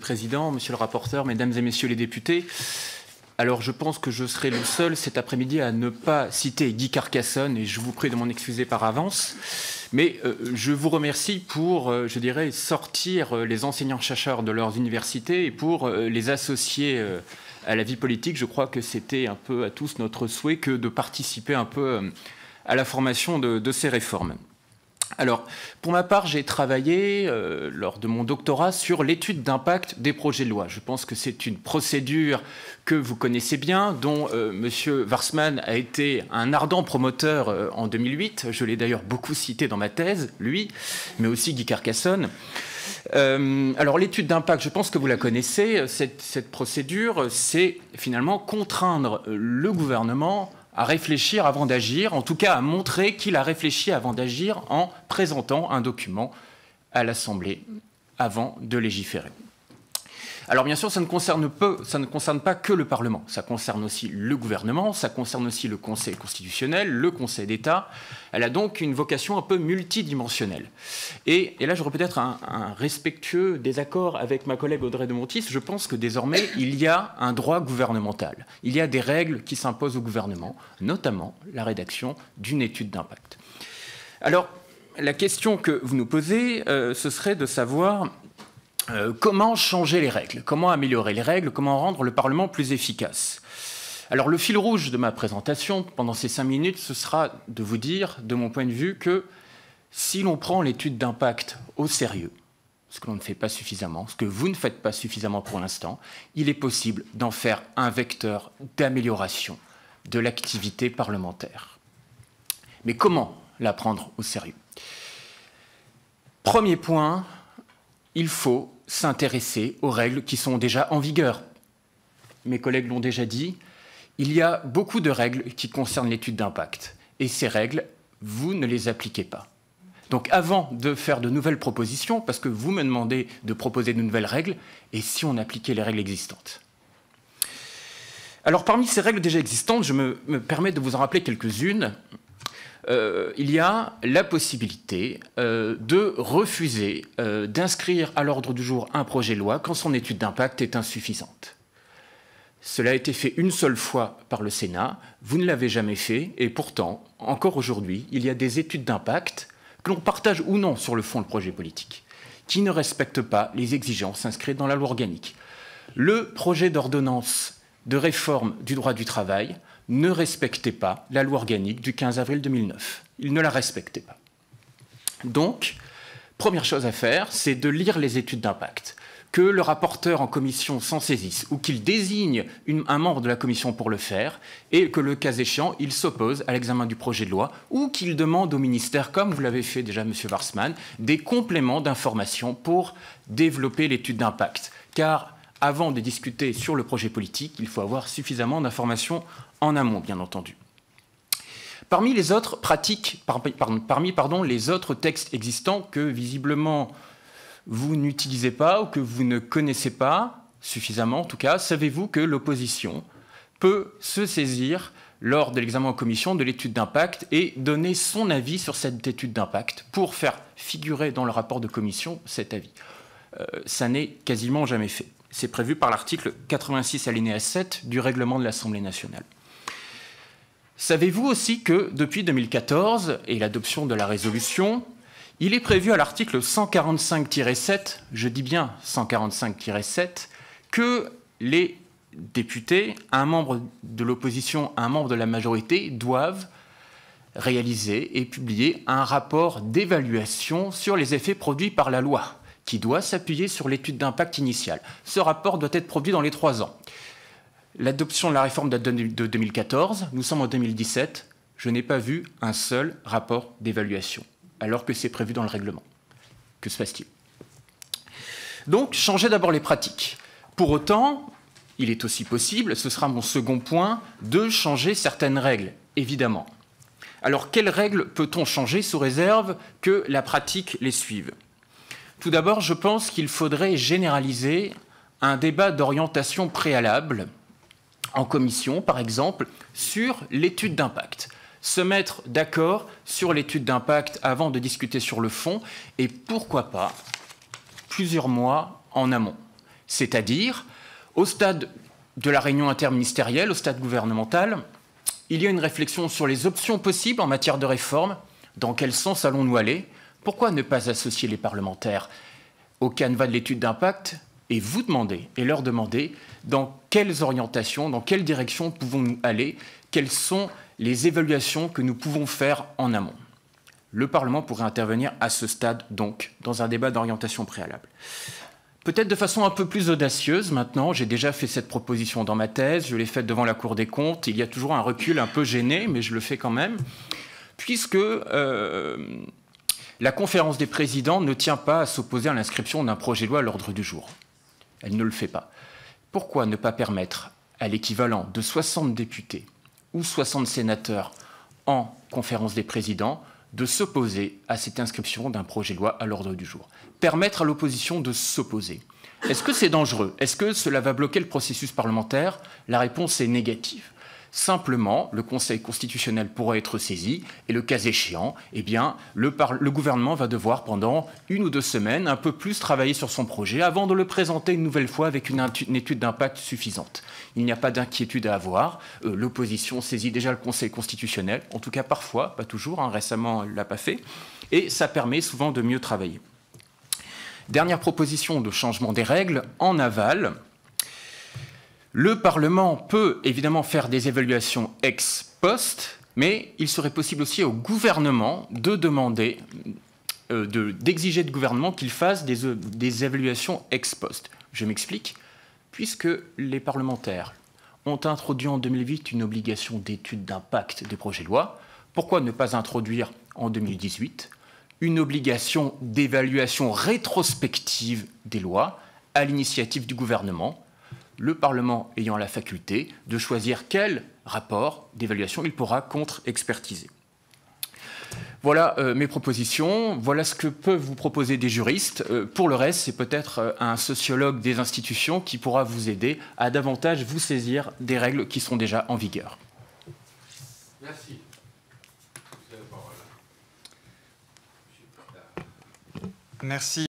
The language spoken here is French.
Président, Monsieur le rapporteur, Mesdames et Messieurs les députés. Alors je pense que je serai le seul cet après-midi à ne pas citer Guy Carcassonne et je vous prie de m'en excuser par avance. Mais je vous remercie pour, je dirais, sortir les enseignants-chercheurs de leurs universités et pour les associer à la vie politique. Je crois que c'était un peu à tous notre souhait que de participer un peu à la formation de ces réformes. Alors, pour ma part, j'ai travaillé lors de mon doctorat sur l'étude d'impact des projets de loi. Je pense que c'est une procédure que vous connaissez bien, dont M. Warsmann a été un ardent promoteur en 2008. Je l'ai d'ailleurs beaucoup cité dans ma thèse, lui, mais aussi Guy Carcassonne. Alors, l'étude d'impact, je pense que vous la connaissez. Cette procédure, c'est finalement contraindre le gouvernement à réfléchir avant d'agir, en tout cas à montrer qu'il a réfléchi avant d'agir en présentant un document à l'Assemblée avant de légiférer. Alors bien sûr, ça ne concerne pas que le Parlement, ça concerne aussi le gouvernement, ça concerne aussi le Conseil constitutionnel, le Conseil d'État. Elle a donc une vocation un peu multidimensionnelle. Et là, j'aurais peut-être un respectueux désaccord avec ma collègue Audrey de Montis. Je pense que désormais, il y a un droit gouvernemental. Il y a des règles qui s'imposent au gouvernement, notamment la rédaction d'une étude d'impact. Alors, la question que vous nous posez, ce serait de savoir comment changer les règles, comment améliorer les règles, comment rendre le Parlement plus efficace. Alors le fil rouge de ma présentation pendant ces 5 minutes, ce sera de vous dire, de mon point de vue, que si l'on prend l'étude d'impact au sérieux, ce que l'on ne fait pas suffisamment, ce que vous ne faites pas suffisamment pour l'instant, il est possible d'en faire un vecteur d'amélioration de l'activité parlementaire. Mais comment la prendre au sérieux? Premier point, il faut s'intéresser aux règles qui sont déjà en vigueur. Mes collègues l'ont déjà dit, il y a beaucoup de règles qui concernent l'étude d'impact. Et ces règles, vous ne les appliquez pas. Donc avant de faire de nouvelles propositions, parce que vous me demandez de proposer de nouvelles règles, et si on appliquait les règles existantes? Alors parmi ces règles déjà existantes, je me permets de vous en rappeler quelques-unes. Il y a la possibilité de refuser d'inscrire à l'ordre du jour un projet de loi quand son étude d'impact est insuffisante. Cela a été fait une seule fois par le Sénat, vous ne l'avez jamais fait, et pourtant, encore aujourd'hui, il y a des études d'impact, que l'on partage ou non sur le fond le projet politique, qui ne respectent pas les exigences inscrites dans la loi organique. Le projet d'ordonnance de réforme du droit du travail ne respectait pas la loi organique du 15 avril 2009. Il ne la respectait pas. Donc, première chose à faire, c'est de lire les études d'impact. Que le rapporteur en commission s'en saisisse ou qu'il désigne un membre de la commission pour le faire et que, le cas échéant, il s'oppose à l'examen du projet de loi ou qu'il demande au ministère, comme vous l'avez fait déjà, M. Warsmann, des compléments d'information pour développer l'étude d'impact. Car avant de discuter sur le projet politique, il faut avoir suffisamment d'informations en amont, bien entendu. Parmi les autres pratiques, parmi les autres textes existants que visiblement vous n'utilisez pas ou que vous ne connaissez pas suffisamment, en tout cas, savez-vous que l'opposition peut se saisir lors de l'examen en commission de l'étude d'impact et donner son avis sur cette étude d'impact pour faire figurer dans le rapport de commission cet avis. Ça n'est quasiment jamais fait. C'est prévu par l'article 86 alinéa 7 du règlement de l'Assemblée nationale. Savez-vous aussi que depuis 2014 et l'adoption de la résolution, il est prévu à l'article 145-7, je dis bien 145-7, que les députés, un membre de l'opposition, un membre de la majorité, doivent réaliser et publier un rapport d'évaluation sur les effets produits par la loi, qui doit s'appuyer sur l'étude d'impact initiale. Ce rapport doit être produit dans les 3 ans. L'adoption de la réforme date de 2014, nous sommes en 2017, je n'ai pas vu un seul rapport d'évaluation, alors que c'est prévu dans le règlement. Que se passe-t-il? Donc, changez d'abord les pratiques. Pour autant, il est aussi possible, ce sera mon second point, de changer certaines règles, évidemment. Alors, quelles règles peut-on changer sous réserve que la pratique les suive? Tout d'abord, je pense qu'il faudrait généraliser un débat d'orientation préalable en commission, par exemple, sur l'étude d'impact. Se mettre d'accord sur l'étude d'impact avant de discuter sur le fond et pourquoi pas plusieurs mois en amont. C'est-à-dire, au stade de la réunion interministérielle, au stade gouvernemental, il y a une réflexion sur les options possibles en matière de réforme. Dans quel sens allons-nous aller? Pourquoi ne pas associer les parlementaires au canevas de l'étude d'impact et vous demander, et leur demander, dans quelles orientations, dans quelle direction pouvons-nous aller? Quelles sont les évaluations que nous pouvons faire en amont? Le Parlement pourrait intervenir à ce stade, donc, dans un débat d'orientation préalable. Peut-être de façon un peu plus audacieuse maintenant, j'ai déjà fait cette proposition dans ma thèse, je l'ai faite devant la Cour des comptes, il y a toujours un recul un peu gêné, mais je le fais quand même, puisque la conférence des présidents ne tient pas à s'opposer à l'inscription d'un projet de loi à l'ordre du jour. Elle ne le fait pas. Pourquoi ne pas permettre à l'équivalent de 60 députés ou 60 sénateurs en conférence des présidents de s'opposer à cette inscription d'un projet de loi à l'ordre du jour? Permettre à l'opposition de s'opposer. Est-ce que c'est dangereux? Est-ce que cela va bloquer le processus parlementaire? La réponse est négative. Simplement, le Conseil constitutionnel pourra être saisi et le cas échéant, eh bien, le gouvernement va devoir pendant 1 ou 2 semaines un peu plus travailler sur son projet avant de le présenter une nouvelle fois avec une étude d'impact suffisante. Il n'y a pas d'inquiétude à avoir. L'opposition saisit déjà le Conseil constitutionnel, en tout cas parfois, pas toujours, hein, récemment elle ne l'a pas fait, et ça permet souvent de mieux travailler. Dernière proposition de changement des règles en aval. Le Parlement peut évidemment faire des évaluations ex post, mais il serait possible aussi au gouvernement de demander, d'exiger du gouvernement qu'il fasse des évaluations ex post. Je m'explique. Puisque les parlementaires ont introduit en 2008 une obligation d'étude d'impact des projets de loi, pourquoi ne pas introduire en 2018 une obligation d'évaluation rétrospective des lois à l'initiative du gouvernement, le Parlement ayant la faculté de choisir quel rapport d'évaluation il pourra contre-expertiser. Voilà mes propositions, voilà ce que peuvent vous proposer des juristes. Pour le reste, c'est peut-être un sociologue des institutions qui pourra vous aider à davantage vous saisir des règles qui sont déjà en vigueur. Merci. Merci.